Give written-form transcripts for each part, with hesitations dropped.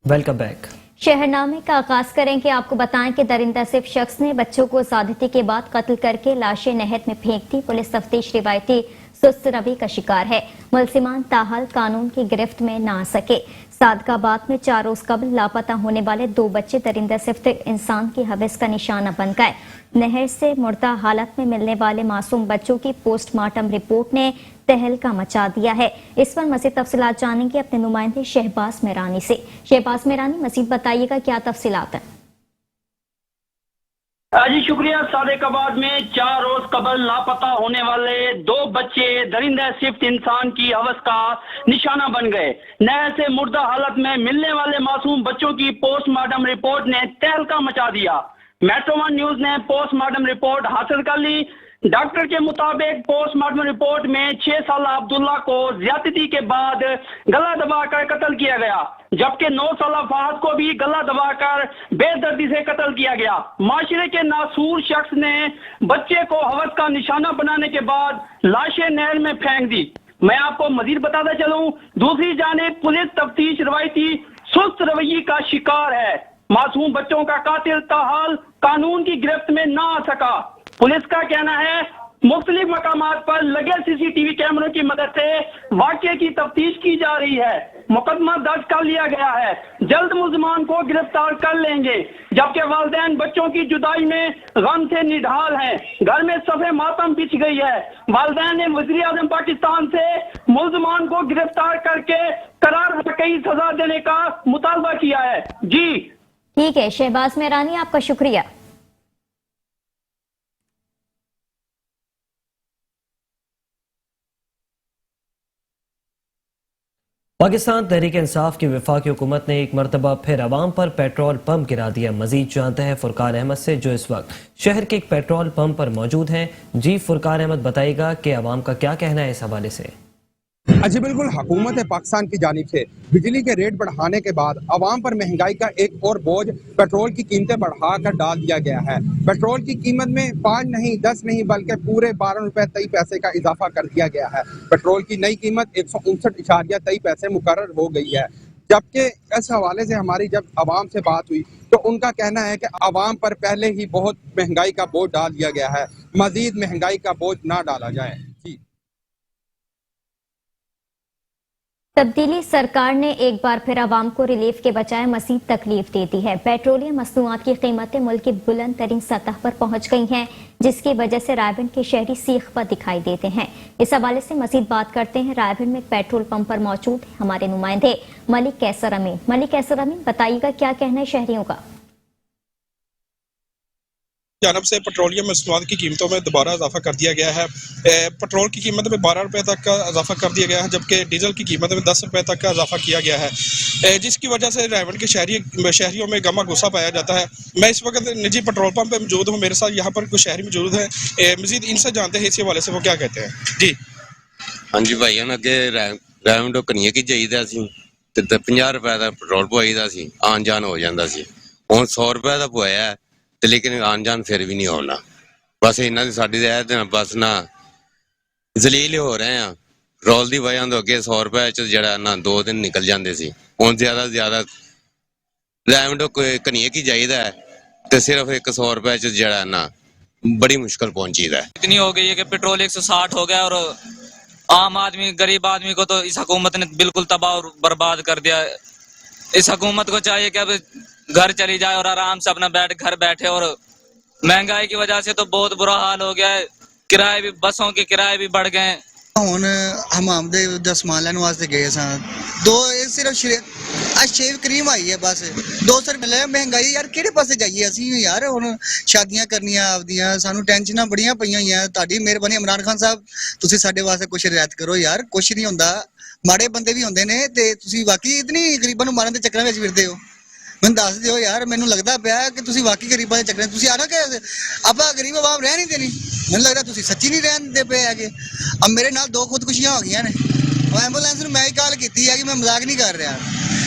Welcome back. शहरनामे का आगाज करें कि आपको बताएं कि दरिंदा सिर्फ शख्स ने बच्चों को ज्यादती के बाद कत्ल करके लाशें नहर में फेंक दी। पुलिस तफ्तीश रिवायती सुस्त रवि का शिकार है। मुलजिमान ताहाल कानून की गिरफ्त में ना आ सके। सादकाबाद में 4 रोज कबल लापता होने वाले 2 बच्चे दरिंदा सिर्फ इंसान की हवस का निशाना बन गए। नहर से मुर्दा हालत में मिलने वाले मासूम बच्चों की पोस्टमार्टम रिपोर्ट ने तहलका मचा दिया है। इस पर मजीद तफसीलात जानेंगे अपने नुमाइंदे शहबाज मेरानी से। शहबाज मेरानी, मजीद बताइएगा क्या तफसीलात हैं? जी शुक्रिया। सादिकाबाद में 4 रोज कबल लापता होने वाले 2 बच्चे दरिंदा सिफ्त इंसान की हवस का निशाना बन गए। नहर से मुर्दा हालत में मिलने वाले मासूम बच्चों की पोस्टमार्टम रिपोर्ट ने तहलका मचा दिया। मेट्रो 1 न्यूज ने पोस्टमार्टम रिपोर्ट हासिल कर ली। डॉक्टर के मुताबिक पोस्टमार्टम रिपोर्ट में 6 साल अब्दुल्ला को ज्यादती के बाद गला दबाकर कत्ल किया गया, जबकि 9 साल फहद को भी गला दबाकर बेदर्दी से कत्ल किया गया। माशरे के नासूर शख्स ने बच्चे को हवस का निशाना बनाने के बाद लाशें नहर में फेंक दी। मैं आपको मजीद बताता चलूं, दूसरी जानिब पुलिस तफ्तीश रवायती सुस्त रवैये का शिकार है। मासूम बच्चों का कातिल ताहाल कानून की गिरफ्त में ना आ सका। पुलिस का कहना है मुख्तलिफ मकामात पर लगे सीसीटीवी कैमरों की मदद से वाक़ये की तफ्तीश की जा रही है। मुकदमा दर्ज कर लिया गया है। जल्द मुलजिमान को गिरफ्तार कर लेंगे, जबकि वालिदैन बच्चों की जुदाई में गम से निढाल हैं। घर में सफ़े मातम बिछ गई है। वालिदैन ने वज़ीर आज़म पाकिस्तान से मुलजिमान को गिरफ्तार करके करार वाक़ई सजा देने का मुतालबा किया है। जी ठीक है शहबाज मेरानी, आपका शुक्रिया। पाकिस्तान तहरीक इंसाफ की वफाकी हुकूमत ने एक मरतबा फिर अवाम पर पेट्रोल पंप गिरा दिया। मजीद जानते हैं फुरकान अहमद से, जो इस वक्त शहर के एक पेट्रोल पंप पर मौजूद हैं। जी फुरकान अहमद, बताइएगा कि अवाम का क्या कहना है इस हवाले से? जी बिल्कुल, हुकूमत पाकिस्तान की जानिब से बिजली के रेट बढ़ाने के बाद आवाम पर महंगाई का एक और बोझ पेट्रोल की कीमतें बढ़ाकर डाल दिया गया है। पेट्रोल की कीमत में 5 नहीं 10 नहीं बल्कि पूरे 12 रुपए 23 पैसे का इजाफा कर दिया गया है। पेट्रोल की नई कीमत 159.23 पैसे मुकर्रर हो गई है। जबकि इस हवाले से हमारी जब आवाम से बात हुई तो उनका कहना है कि आवाम पर पहले ही बहुत महंगाई का बोझ डाल दिया गया है, मजीद महंगाई का बोझ ना डाला जाए। तब्दीली सरकार ने एक बार फिर आवाम को रिलीफ के बजाय मजीद तकलीफ दे दी है। पेट्रोलियम मसनूआत की कीमतें मुल्क की बुलंद तरीन सतह पर पहुंच गई हैं, जिसकी वजह से रायबंद के शहरी सीख पर दिखाई देते हैं। इस हवाले से मजीद बात करते हैं। रायबंद में एक पेट्रोल पंप पर मौजूद है हमारे नुमाइंदे मलिक कैसर अमीन। मलिक कैसर अमीन, बताइएगा क्या कहना है शहरियों का? जानब से पेट्रोलियम मसनूआत की कीमतों में दोबारा इजाफा कर दिया गया है। पेट्रोल की कीमत में 12 रुपये तक का इजाफा कर दिया गया है, जबकि डीजल की कीमत में 10 रुपये तक का इजाफा किया गया है, जिसकी वजह से रायबंद के शहरियों में गमा गुस्सा पाया जाता है। मैं इस वक्त निजी पेट्रोल पंप पर मौजूद हूँ। मेरे साथ यहाँ पर कुछ शहरी मौजूद हैं। मजीद इनसे जानते हैं इसी हवाले से वो क्या कहते हैं। जी हाँ जी भाई, अगे रायबंड कनिया की जाइदा सी ते 50 रुपए का पेट्रोल पवाईदा सी, आन जान हो जाता सी। हुण 100 रुपए का पवाया है ते लेकिन आन जान फिर भी नहीं होना। बस इन्हां दी साडी ते बस ना जलील हो रहे हैं। पेट्रोल की वजह तो अगे 100 रुपए च जिहड़ा ना 2 दिन निकल जाते सी, हुण ज्यादा से ज्यादा रायबंड कनिया की जाइदा है ते सिर्फ 100 रुपए च जिहड़ा ना बड़ी मुश्किल पहुंचीदा है। इतनी हो गई है कि पेट्रोल 160 हो गया और आम आदमी गरीब आदमी को तो इस हुकूमत ने बिल्कुल तबाह और बर्बाद कर दिया। इस हुकूमत को चाहिए कि अब घर चली जाए और आराम से अपना घर बैठे। और महंगाई की वजह से तो बहुत बुरा हाल हो गया है। किराए भी, बसों के किराए भी बढ़ गए। ਹੁਣ ਹਮਾਮ ਦੇ ਸਮਾਨ ਲੈਣ ਵਾਸਤੇ ਗਏ ਸਾਂ, ਸਿਰਫ ਸ਼ੇਵ ਕਰੀਮ ਆਈ ਹੈ ਬਸ 200 ਰੁਪਏ ਲੈ। ਮਹਿੰਗਾਈ ਯਾਰ ਕਿਹੜੇ ਪਾਸੇ ਜਾਈਏ ਅਸੀਂ ਯਾਰ? ਹੁਣ ਸ਼ਾਦੀਆਂ ਕਰਨੀਆਂ ਆਪਦੀਆਂ, ਸਾਨੂੰ ਟੈਨਸ਼ਨਾਂ ਬੜੀਆਂ ਪਈਆਂ ਹੋਈਆਂ। ਤੁਹਾਡੀ ਮਿਹਰਬਾਨੀ ਇਮਰਾਨ ਖਾਨ ਸਾਹਿਬ, ਤੁਸੀਂ ਸਾਡੇ ਵਾਸਤੇ ਕੁਝ ਰਿਆਇਤ ਕਰੋ ਯਾਰ। ਕੁਝ ਨਹੀਂ ਹੁੰਦਾ, ਮਾੜੇ ਬੰਦੇ ਵੀ ਹੁੰਦੇ ਨੇ ਤੇ ਤੁਸੀਂ ਵਾਕਈ ਇਤਨੀ ਗਰੀਬਾਂ ਨੂੰ ਮਾਰਨ ਦੇ ਚੱਕਰਾਂ ਵਿੱਚ ਫਿਰਦੇ ਹੋ। ਮੈਨੂੰ ਦੱਸ ਦਿਓ ਯਾਰ, ਮੈਨੂੰ ਲੱਗਦਾ ਪਿਆ ਕਿ ਤੁਸੀਂ ਵਾਕਈ ਗਰੀਬਾਂ ਦੇ ਚੱਕਰਾਂ ਤੁਸੀਂ ਆਣਾ ਕਿ ਆਪਾਂ ਗਰੀਬ ਆਵਾਮ ਰਹਿ ਨਹੀਂ ਦੇਣੀ। ਮੈਨੂੰ ਲੱਗਦਾ ਤੁਸੀਂ ਸੱਚੀ ਨਹੀਂ ਰਹਿਣ ਦਿੰਦੇ ਪਏ ਹੈਗੇ। अब मेरे नाल 2 खुदकुशियां हो गई ने। एंबूलेंस ਨੂੰ ਮੈਂ ਹੀ ਕਾਲ ਕੀਤੀ ਹੈ ਕਿ ਮੈਂ ਮਜ਼ਾਕ ਨਹੀਂ ਕਰ ਰਿਹਾ।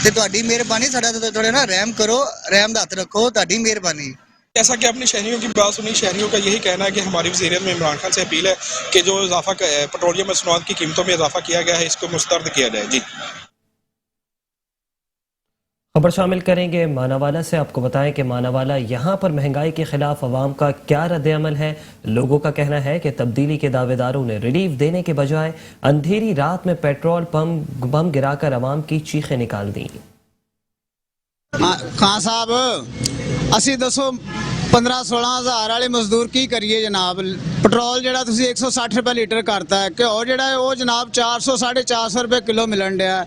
ਤੇ ਤੁਹਾਡੀ ਮਿਹਰਬਾਨੀ, ਸਾਡਾ ਥੋੜਾ ना रहम करो, रहम ਦਾ ਹੱਥ ਰੱਖੋ, ਤੁਹਾਡੀ ਮਿਹਰਬਾਨੀ। जैसा कि आपने शहरियों की बात सुनी, शहरियों का यही कहना है कि हमारी वज़ीर में इमरान खान से अपील है कि जो इजाफा पेट्रोलियम मसनूआत की कीमतों में इजाफा किया गया है इसको मुस्तरद किया जाए। जी खबर शामिल करेंगे मानावाला से। आपको बताएं कि मानावाला यहाँ पर महंगाई के खिलाफ अवाम का क्या रद्द-ए-अमल है। लोगों का कहना है कि तब्दीली के दावेदारों ने रिलीफ देने के बजाय अंधेरी रात में पेट्रोल पंप बम गिराकर अवाम की चीखें निकाल दी। खान साहब ਅਸੀਂ ਦੱਸੋ 15-16 ਹਜ਼ਾਰ ਵਾਲੇ ਮਜ਼ਦੂਰ ਕੀ ਕਰੀਏ ਜਨਾਬ। ਪੈਟਰੋਲ ਜਿਹੜਾ ਤੁਸੀਂ 160 ਰੁਪਏ ਲੀਟਰ ਕਰਤਾ ਹੈ, ਘਿਓ ਜਿਹੜਾ ਹੈ ਉਹ ਜਨਾਬ 400-450 ਰੁਪਏ ਕਿਲੋ ਮਿਲਣ ਡਿਆ।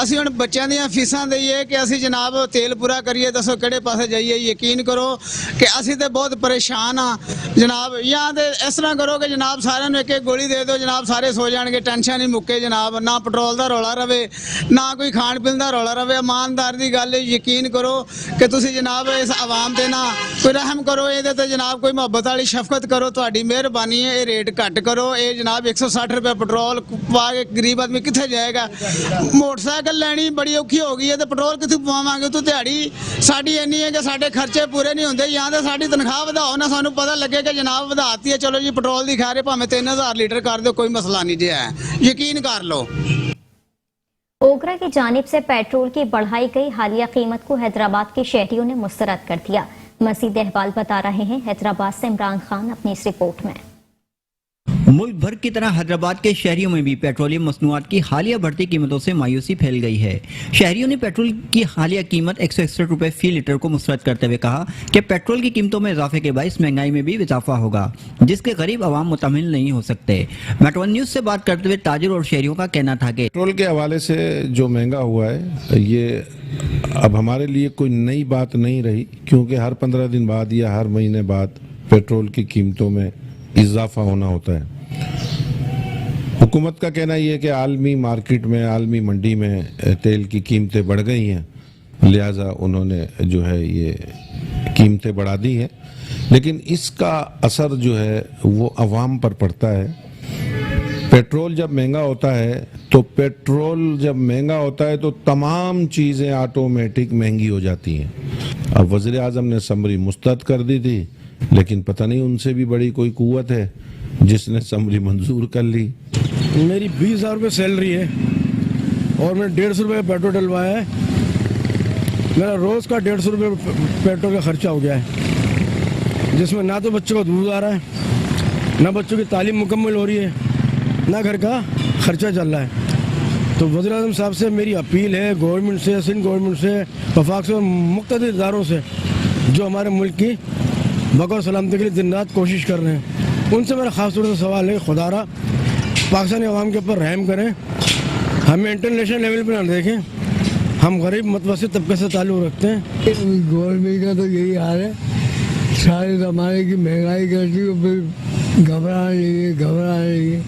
ਅਸੀਂ ਹੁਣ ਬੱਚਿਆਂ ਦੀਆਂ ਫੀਸਾਂ ਦਈਏ ਕਿ ਅਸੀਂ ਜਨਾਬ ਤੇਲ ਪੂਰਾ ਕਰੀਏ, ਦੱਸੋ ਕਿਹੜੇ ਪਾਸੇ ਜਾਈਏ। ਯਕੀਨ ਕਰੋ ਕਿ ਅਸੀਂ ਤੇ ਬਹੁਤ ਪਰੇਸ਼ਾਨ ਆ ਜਨਾਬ। ਜਾਂ ਤੇ ਇਸ ਤਰ੍ਹਾਂ ਕਰੋ ਕਿ ਜਨਾਬ ਸਾਰਿਆਂ ਨੂੰ ਇੱਕ ਇੱਕ ਗੋਲੀ ਦੇ ਦਿਓ ਜਨਾਬ, ਸਾਰੇ ਸੋ ਜਾਣਗੇ, ਟੈਨਸ਼ਨ ਹੀ ਮੁੱਕੇ ਜਨਾਬ। ਨਾ ਪੈਟਰੋਲ ਦਾ ਰੌਲਾ ਰਵੇ, ਨਾ ਕੋਈ ਖਾਣ ਪੀਣ ਦਾ ਰੌਲਾ ਰਵੇ। ਇਮਾਨਦਾਰ ਦੀ ਗੱਲ ਹੈ, ਯਕੀਨ ਕਰੋ ਕਿ ਤੁਸੀਂ ਜਨਾਬ ਇਸ ਆਵਾਮ ਤੇ ਨਾ ਕੋਈ ਰਹਿਮ ਕਰੋ, ਇਹਦੇ ਤੇ ਜਨਾਬ ਕੋਈ ਮੁਹੱਬਤ ਵਾਲੀ ਸ਼ਫਕਤ ਕਰੋ। ਤੁਹਾਡੀ ਮਿਹਰਬਾਨੀ ਹੈ, ਇਹ ਰੇਟ ਘੱਟ ਕਰੋ। ਇਹ ਜਨਾਬ 160 ਰੁਪਏ ਪੈਟਰੋਲ ਪਾ ਕੇ ਗਰੀਬ ਆਦਮੀ ਕਿੱਥੇ ਜਾਏਗਾ। ਮੋਟਰਸਾਈਕਲ ਲੈਣੀ ਬੜੀ ਔਖੀ ਹੋ ਗਈ ਹੈ ਤੇ ਪੈਟਰੋਲ ਕਿੱਥੋਂ ਪਵਾਵਾਂਗੇ। ਤੂੰ ਦਿਹਾੜੀ ਸਾਡੀ ਇੰਨੀ ਹੈ ਕਿ ਸਾਡੇ ਖਰਚੇ ਪੂਰੇ ਨਹੀਂ ਹੁੰਦੇ। ਜਾਂ ਤਾਂ ਸਾਡੀ ਤਨਖਾਹ ਵਧਾਓ ਨਾ, ਸਾਨੂੰ ਪਤਾ ਲੱਗੇ ਕਿ ਜਨਾਬ ਵਧਾਤੀ ਹੈ, ਚਲੋ ਜੀ ਪੈਟਰੋਲ ਦੀ ਖੈਰ ਹੈ, ਭਾਵੇਂ 3000 ਲੀਟਰ ਕਰ ਦਿਓ, ਕੋਈ ਮਸਲਾ ਨਹੀਂ ਜੇ ਹੈ, ਯਕੀਨ कर लो। ओगरा की जानिब से पेट्रोल की बढ़ाई गई हालिया कीमत को हैदराबाद के शहरियों ने मुस्तरद कर दिया। मजीद अहवाल बता रहे हैं हैदराबाद से इमरान खान अपनी इस रिपोर्ट में। मुल्क भर की तरह हैदराबाद के शहरियों में भी पेट्रोलियम मसनूआत की हालिया बढ़ती कीमतों से मायूसी फैल गई है। शहरियों ने पेट्रोल की हालिया कीमत 161 रुपए फी लीटर को मुस्तरद करते हुए कहा कि पेट्रोल की कीमतों में इजाफे के बाइस महंगाई में भी इजाफा होगा, जिसके करीब अवाम मुतमिल नहीं हो सकते। मेट्रो न्यूज से बात करते हुए ताजिर और शहरियों का कहना था कि पेट्रोल के हवाले से जो महंगा हुआ है ये अब हमारे लिए कोई नई बात नहीं रही, क्योंकि हर 15 दिन बाद या हर महीने बाद पेट्रोल की कीमतों में इजाफा होना होता है। हुकूमत का कहना यह है कि आलमी मार्केट में, आलमी मंडी में तेल की कीमतें बढ़ गई हैं, लिहाजा उन्होंने जो है ये कीमतें बढ़ा दी हैं, लेकिन इसका असर जो है वो अवाम पर पड़ता है। पेट्रोल जब महंगा होता है तो तमाम चीज़ें ऑटोमेटिक महंगी हो जाती हैं। अब वज़ीर आज़म ने समरी मुस्तरद कर दी थी, लेकिन पता नहीं उनसे भी बड़ी कोई कुव्वत है जिसने समरी मंजूर कर ली। मेरी 20,000 रुपये सैलरी है और मैंने 150 रुपये पेट्रोल डलवाया है। मेरा रोज़ का 150 रुपये पेट्रोल का खर्चा हो गया है, जिसमें ना तो बच्चों का दूध आ रहा है, ना बच्चों की तालीम मुकम्मल हो रही है, ना घर का खर्चा चल रहा है। तो वज़ीर आज़म साहब से मेरी अपील है, गवर्नमेंट से, सिंध गवर्नमेंट से, वफाक से और मुख्तलिफ इदारों से जो हमारे मुल्क की बक़ाओ सलामती के लिए दिन रात कोशिश कर रहे हैं, उनसे मेरा ख़ास तौर से सवाल है, खुदारा पाकिस्तानी अवाम के ऊपर रहम करें, हमें इंटरनेशनल लेवल पर ना देखें। हम गरीब मतवसत तबके से ताल्लुक़ रखते हैं। गवर्नमेंट का तो यही हाल है, सारे ज़माने की महंगाई करती है, फिर घबरा रही है,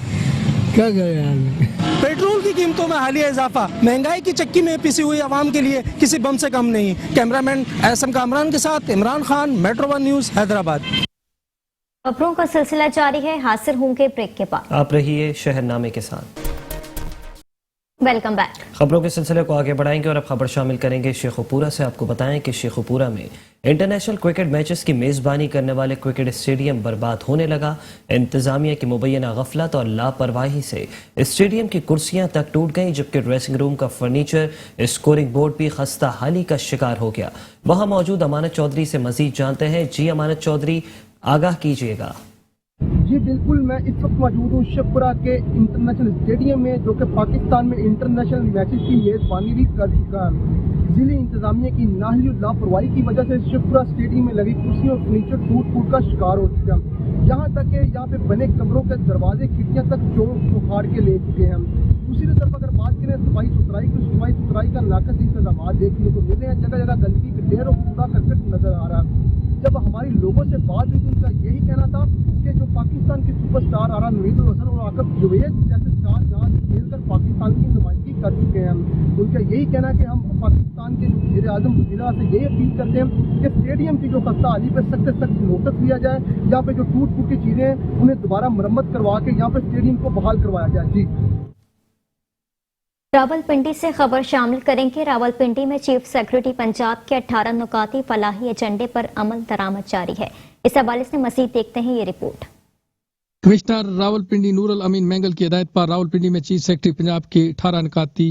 क्या करें आदमी। पेट्रोल की कीमतों में हालिया इजाफा महंगाई की चक्की में पिसी हुई आवाम के लिए किसी बम से कम नहीं। कैमरामैन एसएम कामरान के साथ Imran Khan, metro one news, Hyderabad. खबरों का सिलसिला जारी है, हासिल होंगे ब्रेक के बाद। आप रहिए शहरनामे के साथ। Welcome back. खबरों के सिलसिले को आगे बढ़ाएंगे और अब खबर शामिल करेंगे शेखुपुरा से। आपको बताएं कि शेखुपुरा में इंटरनेशनल क्रिकेट मैचेस की मेज़बानी करने वाले क्रिकेट स्टेडियम बर्बाद होने लगा। इंतजामिया की मुबैना गफलत और लापरवाही से स्टेडियम की कुर्सियां तक टूट गईं, जबकि ड्रेसिंग रूम का फर्नीचर, स्कोरिंग बोर्ड भी खस्ता हाली का शिकार हो गया। वहां मौजूद अमानत चौधरी से मजीद जानते हैं। जी अमानत चौधरी, आगाह कीजिएगा। जी बिल्कुल, मैं इस वक्त मौजूद हूँ शेखपुरा के इंटरनेशनल स्टेडियम में, जो कि पाकिस्तान में इंटरनेशनल मैचेस की मेज़बानी भी कर चुका है। जिले इंतजामिया की नाहली और लापरवाही की वजह से शेखपुरा स्टेडियम में लगी कुर्सियों और फर्नीचर टूट का शिकार हो चुका है। यहाँ तक कि यहाँ पे बने कमरों के दरवाजे, खिड़कियाँ तक जोड़ उखाड़ के ले चुके हैं। दूसरी तरफ अगर बात करें सफाई सुथराई का नाकस इंतजाम देखने को मिल रहे हैं। जगह जगह गंदगी के ढेर और कूड़ा करकट नजर आ रहा है। जब हमारी लोगों से बात हुई तो उनका यही कहना था कि जो पाकिस्तान के सुपरस्टार आरा नवीदुल हसन और आकब जुवैद जैसे स्टार जहां खेलकर पाकिस्तान की नुमाइंदगी कर चुके हैं, उनका यही कहना है कि हम पाकिस्तान के वज़ीर आज़म वज़ीरा से यही अपील करते हैं कि स्टेडियम की जो खस्ता हाली पे सख्त से सख्त नोटिस लिया जाए। यहाँ पे जो टूट फूटी चीजें हैं उन्हें दोबारा मरम्मत करवा के यहाँ पे स्टेडियम को बहाल करवाया जाए। जी रावलपिंडी से खबर शामिल करेंगे। रावलपिंडी में चीफ सेक्रेटरी पंजाब के 18 नुकाती फलाही एजेंडे पर अमल दरामद जारी है। इस हवाले से मजीद देखते हैं ये रिपोर्ट। कमिश्नर रावलपिंडी नूरुल अमीन मैंगल की हिदायत पर रावलपिंडी में चीफ सेक्रेटरी पंजाब के 18 निकाती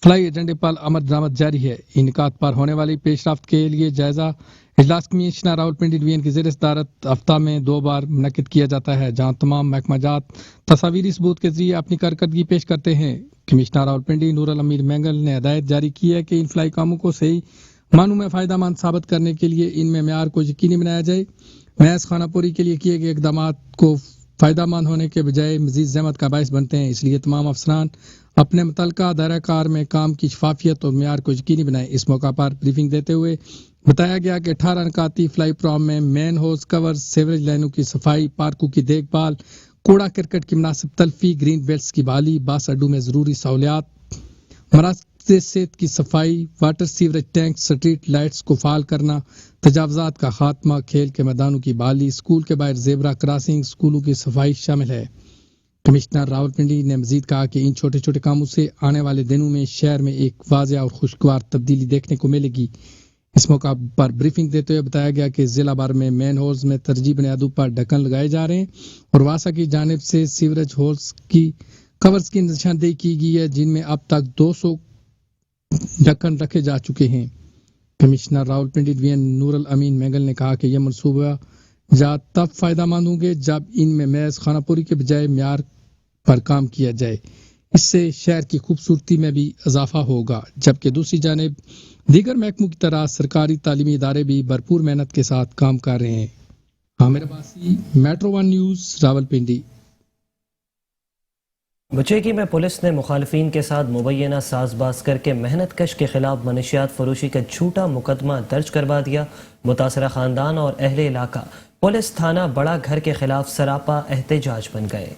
फ्लाई एजेंडे पर अमल दरामद जारी है। इन निकात पर होने वाली पेशरफ्त के लिए जायजा इजलास कमिश्नर रावलपिंडी डिवीजन की ज़ेर सदारत हफ्ता में 2 बार मुनक्किद किया जाता है, जहां तमाम महकमाजात तस्वीरी सबूत के जरिए अपनी कारकर्दगी पेश करते हैं। कमिश्नर रावलपिंडी नूरुल अमीन मैंगल ने हिदायत जारी की है कि इन फ्लाई कामों को सही मानों में फ़ायदेमंद साबित करने के लिए इनमें मेयार को यकीनी बनाया जाए। महज खानापुरी के लिए किए गए इकदाम को फ़ायदेमंद होने के बजाय मज़ीद ज़हमत का बायस बनते हैं, इसलिए तमाम अफसरान अपने मुतल्लिका दायरा कार में काम की शफाफियत और मेयार को यकीनी बनाएं। इस मौका पर ब्रीफिंग देते हुए बताया गया कि 18 निकाती फ्लाई प्रोग्राम में मेन होज कवर, सीवरेज लाइनों की सफाई, पार्कों की देखभाल, कूड़ा करकट की मुनासिब तलफी, ग्रीन बेल्ट्स की बहाली, बस अड्डों में ज़रूरी सहूलियात, मराकज़ सेहत की सफाई, water sewerage tank, street lights को फाल करना, तजावजात का खात्मा, खेल के मैदानों की बहाली, स्कूल के बाहर जेबरा क्रॉसिंग, स्कूलों की सफाई शामिल है। कमिश्नर रावलपिंडी ने मजीद कहा कि इन छोटे छोटे कामों से आने वाले दिनों में शहर में एक वाज़ेह और खुशगवार तब्दीली देखने को मिलेगी। इस मौका पर ब्रीफिंग देते हुए बताया गया कि जिला भर में मेन होल्स में तरजीही बुनियादों पर ढक्कन लगाए जा रहे हैं और वासा की जानिब से सीवरेज होल्स की कवर्स की निशानदेही की गई है, जिनमें अब तक 200 ढक्कन रखे जा चुके हैं। कमिश्नर रावलपिंडी डिवीजन नूरुल अमीन मैंगल ने कहा कि यह मनसूबा जात तब फायदेमंद होंगे जब इनमें महज खानापुरी के बजाय मेयार पर काम किया जाए। इससे शहर की खूबसूरती में भी इजाफा होगा, जबकि दूसरी जानिब दीगर महकमों की तरह सरकारी तालीमी इदारे भी भरपूर मेहनत के साथ काम कर रहे हैं। Aamir Abbasi, metro 1 news, Rawalpindi. बचेगी में पुलिस ने मुखालिफिन के साथ मुबैना साजबाज करके मेहनत कश के खिलाफ मनशियात फरोशी का झूठा मुकदमा दर्ज करवा दिया। मुतासरा खानदान और अहले इलाका पुलिस थाना बड़ा घर के खिलाफ सरापा एहतजाज बन गए।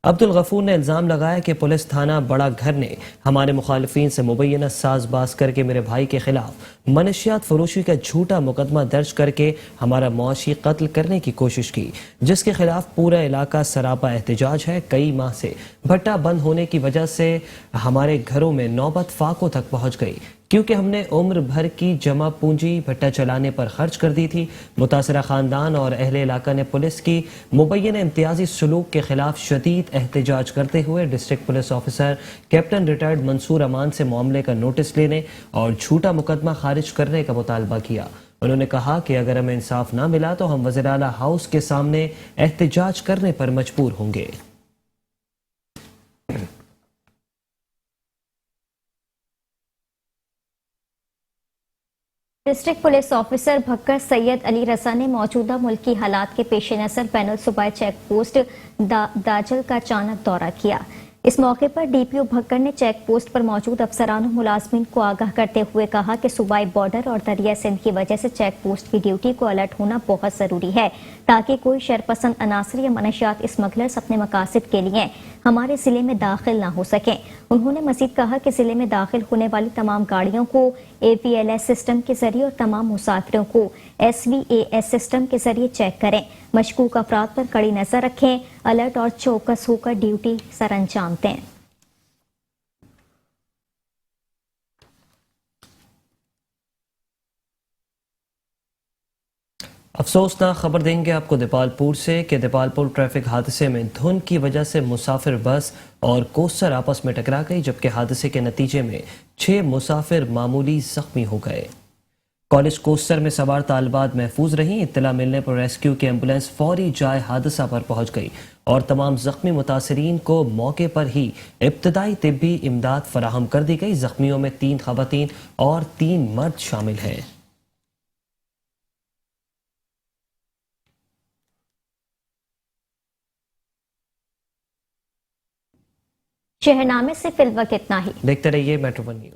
अब्दुल गफूर ने इल्ज़ाम लगाया कि पुलिस थाना बड़ा घर ने हमारे मुखालिफिन से मुबैना साजबाज करके मेरे भाई के खिलाफ मनशियात फरोशी का झूठा मुकदमा दर्ज करके हमारा मुआशी कत्ल करने की कोशिश की, जिसके खिलाफ पूरा इलाका सरापा एहतजाज है। कई माह से भट्टा बंद होने की वजह से हमारे घरों में नौबत फाकों तक पहुंच गई, क्योंकि हमने उम्र भर की जमा पूंजी भट्टा चलाने पर खर्च कर दी थी। मुतासरा खानदान और अहले इलाका ने पुलिस की मुबैना इम्तियाजी सलूक के खिलाफ शदीद एहतजाज करते हुए district police officer captain retired Mansoor Aman से मामले का नोटिस लेने और झूठा मुकदमा खारिज करने का मुतालबा किया। उन्होंने कहा कि अगर हमें इंसाफ ना मिला तो हम वज़ीर आला हाउस के सामने एहतजाज करने पर मजबूर होंगे। District police officer Bhakkar Syed Ali रसा ने मौजूदा मुल्की हालात के पेश नज़र बैनुल सूबाई चेक पोस्ट दाजल का अचानक दौरा किया। इस मौके पर डीपीओ भक्कर ने चेक पोस्ट पर मौजूद अफसरान और मुलाजमीन को आगाह करते हुए कहा कि सूबाई बॉर्डर और दरिया सिंध की वजह से चेक पोस्ट की ड्यूटी को अलर्ट होना बहुत जरूरी है, ताकि कोई शरपसंद अनासर या मनशियात स्मगलर्स अपने मकासद के लिए हमारे जिले में दाखिल न हो सकें। उन्होंने मजीद कहा कि जिले में दाखिल होने वाली तमाम गाड़ियों को APLS सिस्टम के जरिए और तमाम मुसाफिरों को SVAS सिस्टम के जरिए चेक करें। मशकूक अफराद पर कड़ी नजर रखें, अलर्ट और चौकस होकर ड्यूटी सर अंजाम दें। अफसोसनाक खबर देंगे आपको दीपालपुर से कि दीपालपुर ट्रैफिक हादसे में धुंध की वजह से मुसाफिर बस और कोस्टर आपस में टकरा गई, जबकि हादसे के नतीजे में 6 मुसाफिर मामूली जख्मी हो गए। कॉलेज कोस्टर में सवार तालिबात महफूज रहीं। इत्तला मिलने पर रेस्क्यू की एम्बुलेंस फौरी जाए हादसा पर पहुंच गई और तमाम जख्मी मुतासरीन को मौके पर ही इब्तदाई तिब्बी इमदाद फराहम कर दी गई। जख्मियों में 3 खवातीन और 3 मर्द शामिल हैं। शहरनामे से फिलवक्त इतना ही। देखते रहिए मेट्रो 1 न्यूज़।